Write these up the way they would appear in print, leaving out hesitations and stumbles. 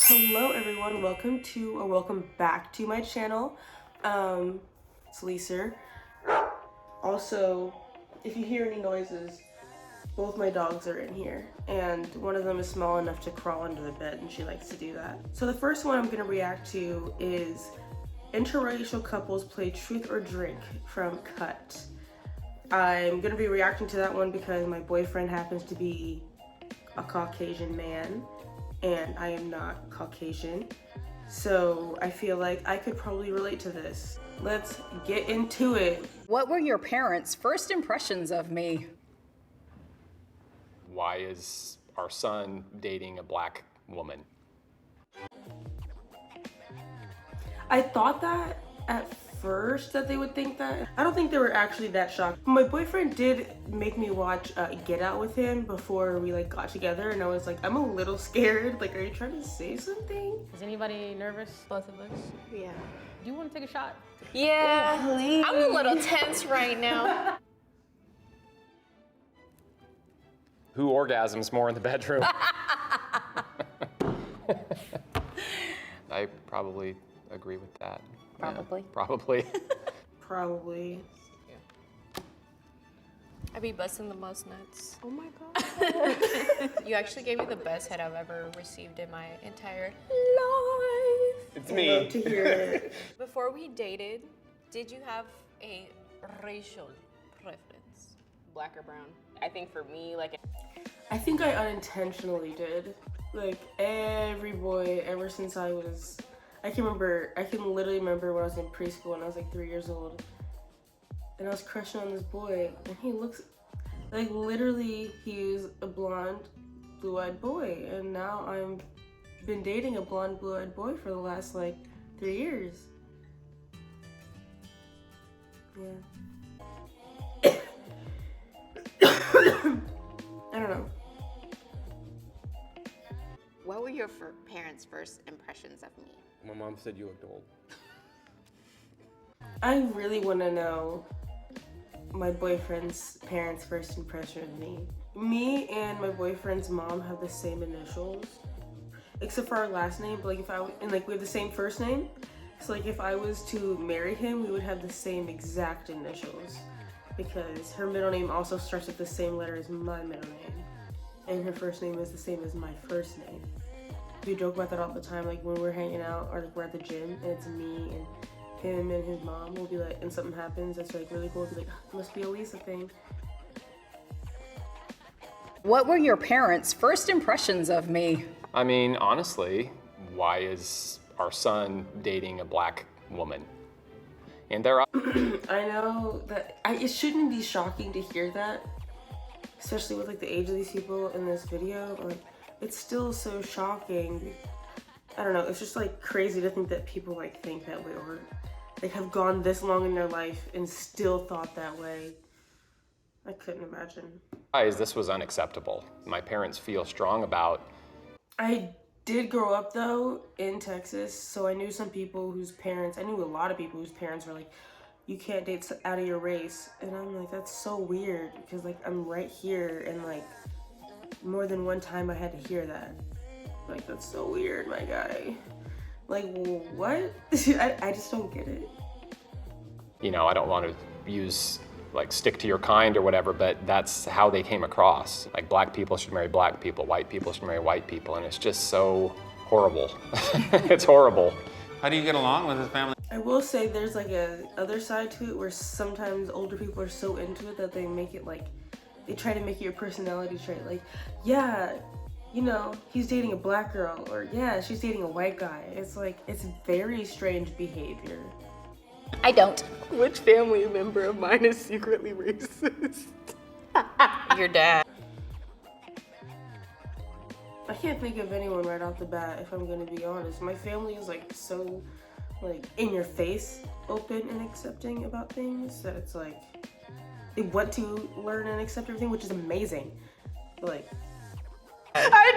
Hello everyone, welcome back to my channel. It's Lisa. Also, if you hear any noises, both my dogs are in here, and one of them is small enough to crawl under the bed, and she likes to do that. So the first one I'm gonna react to is Interracial Couples Play Truth or Drink from Cut. I'm gonna be reacting to that one because my boyfriend happens to be a Caucasian man, and I am not Caucasian, so I feel like I could probably relate to this. Let's get into it. What were your parents' first impressions of me? Why is our son dating a black woman? I thought that at first that they would think that. I don't think they were actually that shocked. My boyfriend did make me watch Get Out with him before we got together, and I was like, I'm a little scared. Like, are you trying to say something? Is anybody nervous? Both of us? Yeah. Do you want to take a shot? Yeah. Please. I'm a little tense right now. Who orgasms more in the bedroom? I probably agree with that. Probably. Yeah, probably. Probably. I be busting the most nuts. Oh my god. You actually gave me the best head I've ever received in my entire life. It's Love me. to hear it. Before we dated, did you have a racial preference? Black or brown? I think for me, I think I unintentionally did. Like, every boy, ever since I can literally remember when I was in preschool and I was like 3 years old. And I was crushing on this boy, and he looks, like, literally, he's a blonde, blue-eyed boy. And now I've been dating a blonde, blue-eyed boy for the last, 3 years. Yeah. I don't know. What were your parents' first impressions of me? My mom said you looked old. I really want to know my boyfriend's parents' first impression of me. Me and my boyfriend's mom have the same initials, except for our last name. But we have the same first name. So if I was to marry him, we would have the same exact initials, because her middle name also starts with the same letter as my middle name, and her first name is the same as my first name. We joke about that all the time, when we're hanging out or we're at the gym and it's me and him and his mom. We'll be and something happens that's really cool. We'll be it must be a Lisa thing. What were your parents' first impressions of me? I mean, honestly, why is our son dating a black woman? And they're I know that it shouldn't be shocking to hear that, especially with the age of these people in this video. It's still so shocking. I don't know, it's just crazy to think that people think that way, or they have gone this long in their life and still thought that way. I couldn't imagine. guys, this was unacceptable. My parents feel strong about. I did grow up though in Texas, so I knew a lot of people whose parents were you can't date out of your race, and I'm that's so weird, because I'm right here, and more than one time I had to hear that. That's so weird, my guy. What? I just don't get it. I don't want to use stick to your kind or whatever, but that's how they came across. Black people should marry black people, white people should marry white people, and it's just so horrible. It's horrible. How do you get along with his family? I will say there's a other side to it, where sometimes older people are so into it that they make it they try to make it your personality trait. Yeah, he's dating a black girl, or yeah, she's dating a white guy. It's it's very strange behavior. I don't. Which family member of mine is secretly racist? your dad. I can't think of anyone right off the bat, if I'm gonna be honest. My family is so in your face, open and accepting about things, that it's they want to learn and accept everything, which is amazing. I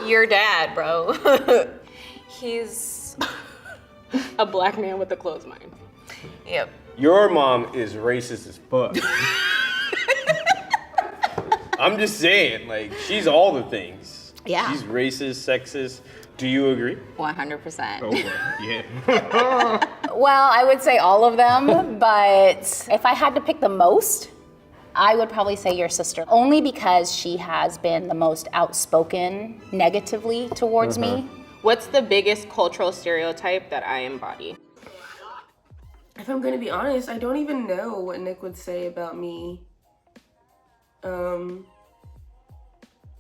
know! Your dad, bro. He's A black man with a closed mind. Yep. Your mom is racist as fuck. I'm just saying, she's all the things. Yeah. She's racist, sexist. Do you agree? 100%. Oh, yeah. Well, I would say all of them, but if I had to pick the most, I would probably say your sister, only because she has been the most outspoken negatively towards me. What's the biggest cultural stereotype that I embody? If I'm gonna be honest, I don't even know what Nick would say about me. I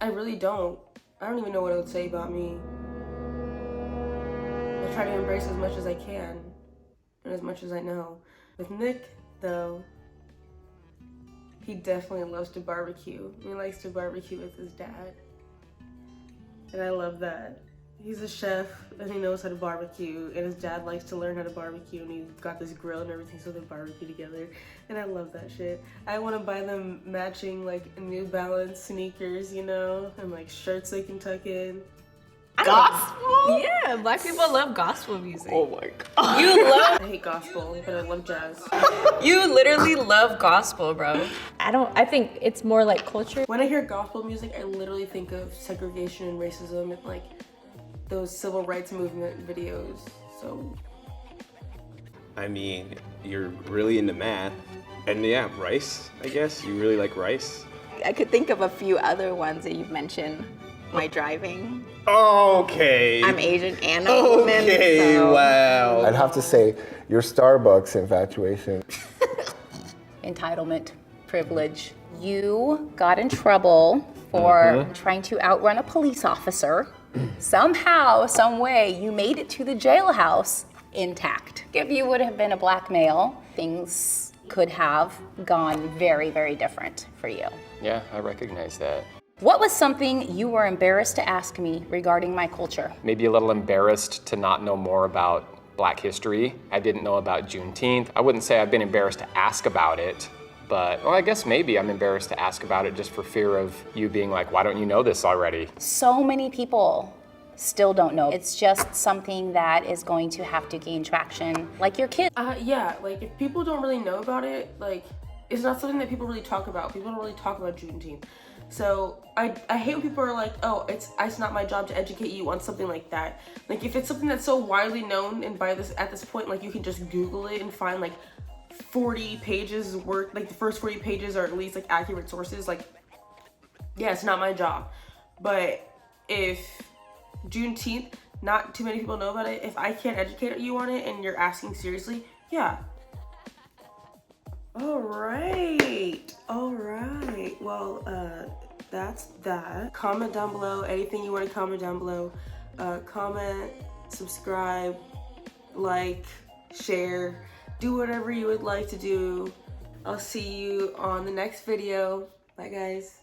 really don't. I don't even know what it would say about me. I try to embrace as much as I can and as much as I know. With Nick, though, he definitely loves to barbecue. He likes to barbecue with his dad. And I love that. He's a chef and he knows how to barbecue, and his dad likes to learn how to barbecue, and he's got this grill and everything so they barbecue together, and I love that shit. I want to buy them matching like New Balance sneakers, you know, and like shirts they can tuck in. Gospel? Yeah, black people love gospel music. Oh my god. I hate gospel, but I love jazz. You literally love gospel, bro. I think it's more like culture. When I hear gospel music, I literally think of segregation and racism and like those civil rights movement videos. So I mean, you're really into math. And yeah, rice, I guess. You really like rice? I could think of a few other ones that you've mentioned. My driving. Okay. I'm Asian and a woman. Okay, so. wow. I'd have to say your Starbucks infatuation. Entitlement, privilege. You got in trouble for trying to outrun a police officer. Somehow, some way, you made it to the jailhouse intact. If you would have been a black male, things could have gone very, very different for you. Yeah, I recognize that. What was something you were embarrassed to ask me regarding my culture? Maybe a little embarrassed to not know more about Black history. I didn't know about Juneteenth. I wouldn't say I've been embarrassed to ask about it, but, well, I guess maybe I'm embarrassed to ask about it just for fear of you being like, why don't you know this already? So many people still don't know. It's just something that is going to have to gain traction, like your kids. yeah, like if people don't really know about it, like it's not something that people really talk about. People don't really talk about Juneteenth. So I hate when people are like, oh, it's not my job to educate you on something like that. Like if it's something that's so widely known, and at this point, like you can just Google it and find like 40 pages worth, like the first 40 pages are at least like accurate sources. Like, yeah, it's not my job. But if Juneteenth, not too many people know about it. If I can't educate you on it and you're asking seriously, yeah. All right. Well, that's that. Comment down below anything you want to comment down below. Comment, subscribe, like, share, do whatever you would like to do. I'll see you on the next video. Bye, guys.